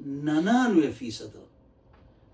99%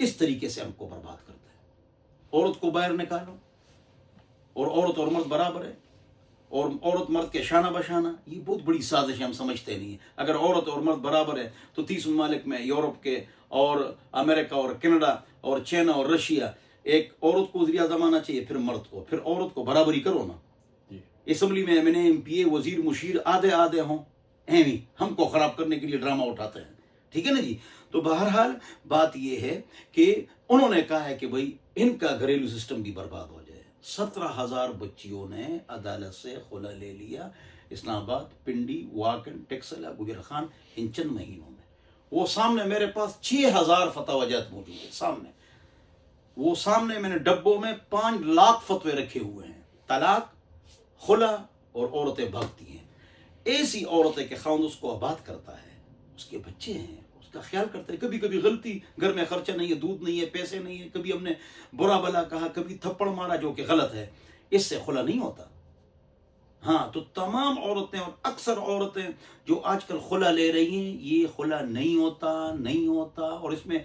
اس طریقے سے ہم کو برباد کرتا ہے. عورت کو باہر نکالو اور عورت اور مرد برابر ہے اور عورت مرد کے شانہ بشانہ، یہ بہت بڑی سازش ہے، ہم سمجھتے نہیں ہیں. اگر عورت اور مرد برابر ہے تو 30 ممالک میں، یورپ کے اور امریکہ اور کینیڈا اور چائنا اور رشیا، ایک عورت کو وزیر اعظم آنا چاہیے، پھر مرد کو، پھر عورت کو برابری کرو نا. اسمبلی میں ایم پی اے، وزیر، مشیر آدھے ہوں، ایویں ہم کو خراب کرنے کے لیے ڈرامہ اٹھاتے ہیں. ٹھیک ہے نا جی. تو بہرحال بات یہ ہے کہ انہوں نے کہا ہے کہ بھائی ان کا گھریلو سسٹم بھی برباد ہو جائے. 17,000 بچیوں نے عدالت سے خلا لے لیا، اسلام آباد، پنڈی، واکن، ٹیکسلا، گجر خان، ان چند مہینوں میں. وہ سامنے میرے پاس 6,000 فتویٰ جات موجود ہیں سامنے. وہ سامنے میں نے ڈبوں میں 5 لاکھ فتوے رکھے ہوئے ہیں. طلاق، خلا اور عورتیں بھاگتی ہیں. ایسی عورتیں کہ خاوند اس کو آباد کرتا ہے، اس کے بچے ہیں، اس کا خیال کرتا ہے. کبھی کبھی غلطی، گھر میں خرچہ نہیں ہے، دودھ نہیں ہے، پیسے نہیں ہے، کبھی ہم نے برا بلا کہا، کبھی تھپڑ مارا جو کہ غلط ہے، اس سے خلا نہیں ہوتا. ہاں، تو تمام عورتیں اور اکثر عورتیں جو آج کل خلا لے رہی ہیں، یہ خلا نہیں ہوتا. اور اس میں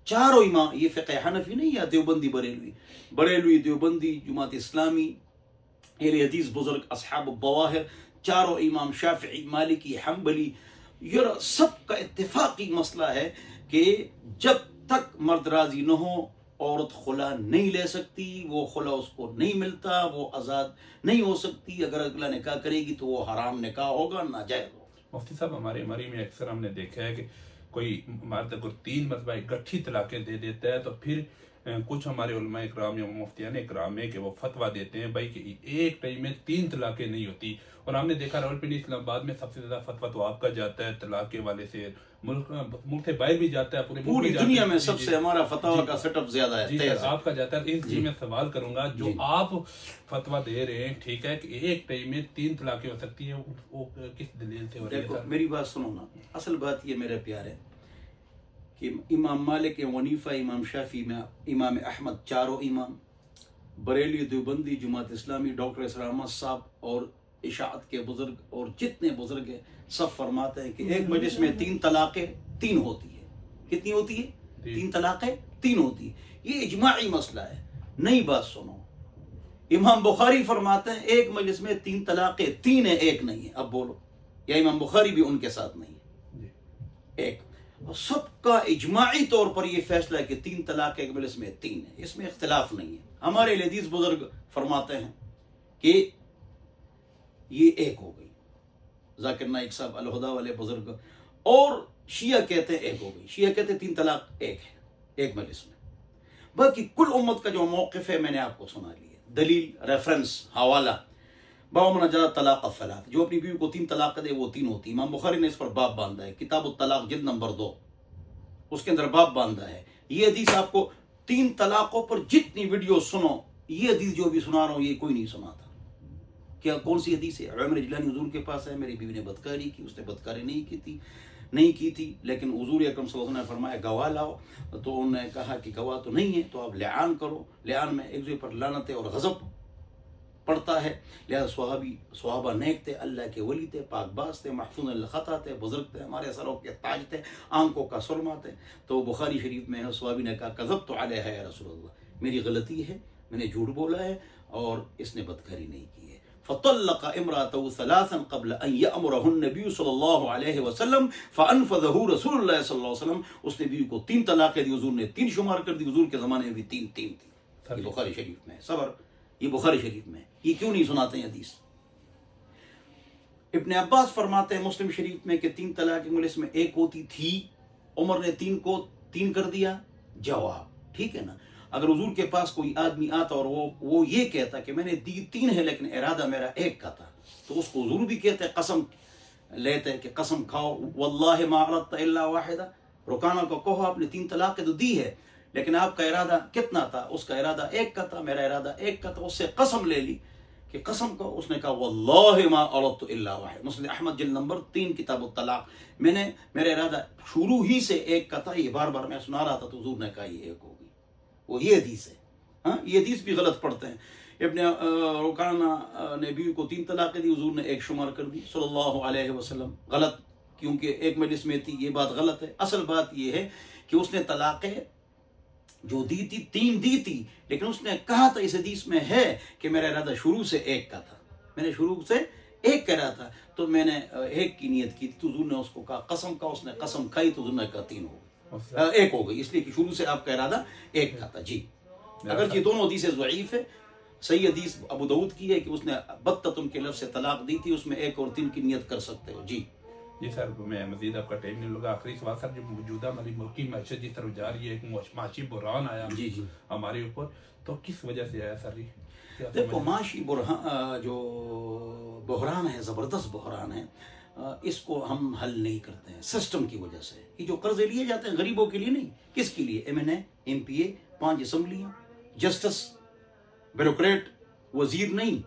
چاروں امام، یہ فقہ حنفی نہیں یا دیوبندی بریلوی دیوبندی، جماعت اسلامی، اہل حدیث بزرگ، اصحاب الظواہر، چاروں امام، شافعی، مالکی، حنبلی، یہ سب کا اتفاقی مسئلہ ہے کہ جب تک مرد راضی نہ ہو عورت خلا نہیں لے سکتی. وہ خلا اس کو نہیں ملتا، وہ آزاد نہیں ہو سکتی. اگر اگلا نکاح کرے گی تو وہ حرام نکاح ہوگا، ناجائز ہوگا. مفتی صاحب، ہمارے مری میں اکثر ہم نے دیکھا ہے کہ کوئی مرد اگر 3 مرتبہ اکٹھی طلاقیں دے دیتا ہے تو پھر کچھ ہمارے علماء اکرام یا مفتیان اکرام ہے کہ وہ فتویٰ دیتے ہیں بھائی کہ ایک ٹائم میں 3 طلاقیں نہیں ہوتی. اور ہم نے دیکھا راولپنڈی، اسلام آباد میں سب سے زیادہ فتویٰ تو آپ کا جاتا ہے طلاق کے والے سے. ملک سے باہر بھی جاتا ہے، پوری دنیا میں سب سے ہمارا فتویٰ کا سیٹ اپ زیادہ ہے. جی سر، آپ کا جاتا ہے. اس میں سوال کروں گا، جو آپ فتویٰ دے رہے ہیں، ٹھیک ہے، کہ ایک ٹائم میں 3 طلاقیں ہو سکتی ہیں، وہ کس دلیل سے ہو رہی ہے؟ دیکھو میری بات سنو نا. اصل بات یہ میرے پیارے کہ امام مالک، ونیفہ، امام شافعی، امام احمد، چاروں امام، بریلی، دیوبندی، جماعت اسلامی، ڈاکٹر اسرار احمد صاحب اور اشاعت کے بزرگ اور جتنے بزرگ ہیں سب فرماتے ہیں کہ ایک مجلس میں 3 طلاقیں 3 ہوتی ہے. کتنی ہوتی ہے؟ 3 طلاقیں 3 ہوتی ہے. یہ اجماعی مسئلہ ہے. نئی بات سنو، امام بخاری فرماتے ہیں ایک مجلس میں 3 طلاقیں 3 ہیں، ایک نہیں ہے. اب بولو، یا امام بخاری بھی ان کے ساتھ نہیں ہے؟ ایک. سب کا اجماعی طور پر یہ فیصلہ ہے کہ 3 طلاق ایک مجلس میں 3 ہے، اس میں اختلاف نہیں ہے. ہمارے حدیث بزرگ فرماتے ہیں کہ یہ ایک ہو گئی. ذاکر نائک صاحب الہدا والے بزرگ، اور شیعہ کہتے ہیں ایک ہو گئی. شیعہ کہتے ہیں 3 طلاق ایک ہے ایک مجلس میں. باقی کل امت کا جو موقف ہے میں نے آپ کو سنا لیا. دلیل، ریفرنس، حوالہ، باب من جرى طلاق الثلاث، جو اپنی بیوی کو 3 طلاق دے وہ 3 ہوتی. امام بخاری نے اس پر باب باندھا ہے، کتاب الطلاق جلد نمبر 2، اس کے اندر باب باندھا ہے. یہ حدیث آپ کو 3 طلاقوں پر جتنی ویڈیو سنو، یہ حدیث جو بھی سنا رہا ہوں یہ کوئی نہیں سنا تھا. کیا کون سی حدیث ہے؟ عمر جلانی حضور کے پاس ہے، میری بیوی نے بدکاری کی، اس نے بدکاری نہیں کی تھی، لیکن حضور اکرم صلی اللہ علیہ وسلم نے فرمایا گواہ لاؤ. تو انہوں نے کہا کہ گواہ تو نہیں ہے، تو آپ لعان کرو. لعان میں ایک دوسرے پر لعنت اور غضب پڑتا ہے. لہذا صحابہ نیک تھے، اللہ کے ولی تھے، پاک باز تھے، محفوظ الخطا تھے، بزرگ تھے، ہمارے سروں کے تاج تھے، آنکھوں کا سرما تھے. تو بخاری شریف میں صحابی نے کہا کذبت علیہا یا رسول اللہ، میری غلطی ہے، میں نے جھوٹ بولا ہے اور اس نے بدکاری نہیں کی ہے. فطلق امرأته 3 قبل ان يأمره النبي صلی اللہ علیہ وسلم فانفذه رسول اللہ صلی اللہ علیہ وسلم. اس نے بیوی کو 3 طلاقیں دی، حضور نے 3 شمار کر دی. حضور کے زمانے میں بھی 3 تھی. یہ بخاری شریف میں صبر، یہ بخاری شریف میں. یہ کیوں نہیں سناتے ہیں حدیث؟ ابن عباس فرماتے ہیں مسلم شریف میں کہ 3 طلاق مجلس میں 1 ہوتی تھی، عمر نے 3 کو 3 کر دیا. جواب ٹھیک ہے نا. اگر حضور کے پاس کوئی آدمی آتا اور وہ یہ کہتا کہ میں نے دی 3 ہے لیکن ارادہ میرا 1 کا تھا، تو اس کو حضور بھی کہتے، قسم لیتے ہیں کہ قسم کھاؤ واللہ ما اردت الا واحدہ، رکانہ کو کہو آپ نے 3 طلاقیں تو دی ہے لیکن آپ کا ارادہ کتنا تھا؟ اس کا ارادہ 1 کا تھا، میرا ارادہ 1 کا تھا. اس سے قسم لے لی کہ قسم کو، اس نے کہا واللہ ما اردت الا واحد. مسلم احمد جلد نمبر 3 کتاب الطلاق. میرا ارادہ شروع ہی سے 1 کا تھا. یہ بار بار میں سنا رہا تھا تو حضور نے کہا یہ 1 ہو گئی. وہ یہ حدیث ہے. ہاں، یہ حدیث بھی غلط پڑھتے ہیں. ابن رکانہ نے بیوی کو 3 طلاقیں دی، حضور نے 1 شمار کر دی صلی اللہ علیہ وسلم. غلط، کیونکہ 1 مجلس میں تھی. یہ بات غلط ہے. اصل بات یہ ہے کہ اس نے طلاقیں جو دی تھی 3 دی تھی، لیکن اس نے کہا تھا، اس حدیث میں ہے کہ میرا ارادہ شروع سے 1 کا تھا، میں نے شروع سے 1 کہہ رہا تھا، تو میں نے 1 کی نیت کی تو حضور نے اس کو کہا قسم کا، اس نے قسم کھائی تو حضور نے کہا 3 ہو گئی، 1 ہو گئی، اس لیے کہ شروع سے آپ کا ارادہ 1 کا تھا. جی اگر یہ دونوں حدیثیں ضعیف ہے، صحیح حدیث ابو داؤد کی ہے کہ اس نے بتتن کے لفظ سے طلاق دی تھی، اس میں 1 اور 3 کی نیت کر سکتے ہو. جی جی سر، میں مزید آپ کا ٹائم نہیں لگا. آخری سوال سر، جو موجودہ ہماری ملکی معیشت جس طرح جا رہی ہے، ایک معاشی بحران آیا جی جی ہمارے اوپر، تو کس وجہ سے آیا سر؟ دیکھو معاشی جو بحران ہے، زبردست بحران ہے، اس کو ہم حل نہیں کرتے ہیں سسٹم کی وجہ سے. یہ جو قرضے لیے جاتے ہیں غریبوں کے لیے نہیں، کس کے لیے؟ MNA MPA 5 اسمبلیاں، جسٹس، بیوروکریٹ، وزیر نہیں،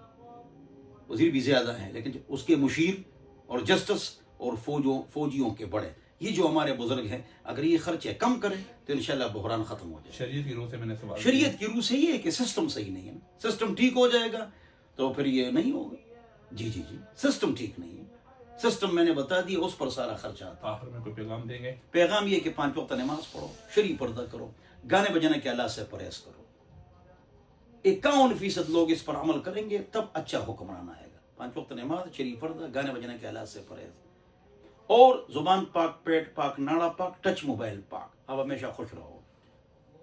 وزیر بھی زیادہ ہیں لیکن اس کے مشیر اور جسٹس اور فوجیوں کے بڑے، یہ جو ہمارے بزرگ ہیں، اگر یہ خرچے کم کریں تو انشاءاللہ بحران ختم ہو جائے. شریعت کی روح سے میں نے سوال شریعت کی روح سے یہ ہے کہ سسٹم صحیح نہیں ہے، سسٹم ٹھیک ہو جائے گا تو پھر یہ نہیں ہوگا. جی جی جی سسٹم ٹھیک نہیں ہے، سسٹم میں نے بتا دیا، اس پر سارا خرچہ آتا. آخر میں کوئی پیغام دیں گے؟ پیغام یہ کہ 5 وقت نماز پڑھو، شرعی پردہ کرو، گانے بجانے کے آلات سے پرہیز کرو. 51% لوگ اس پر عمل کریں گے تب اچھا حکمران آئے گا. 5 وقت نماز، شرعی پردہ، گانے بجانے کے آلات سے پرہیز، اور زبان پاک، پیٹ پاک، ناڑا پاک، ٹچ موبائل پاک. آپ ہمیشہ خوش رہو.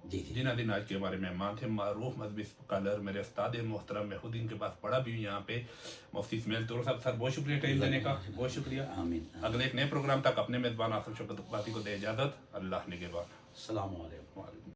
جی جی جنہ دن آج کے ہمارے مہمان تھے معروف مذہبی اسکالر، میرے استاد محترم، میں خود ان کے پاس پڑھا بھی ہوں یہاں پہ، مفتی اسماعیل طور صاحب. سر بہت شکریہ ٹائم دینے کا، بہت شکریہ. آمین. اگلے ایک نئے پروگرام تک اپنے میزبان آصف شوکت اقباسی کو دے اجازت. اللہ نگہبان. السلام علیکم.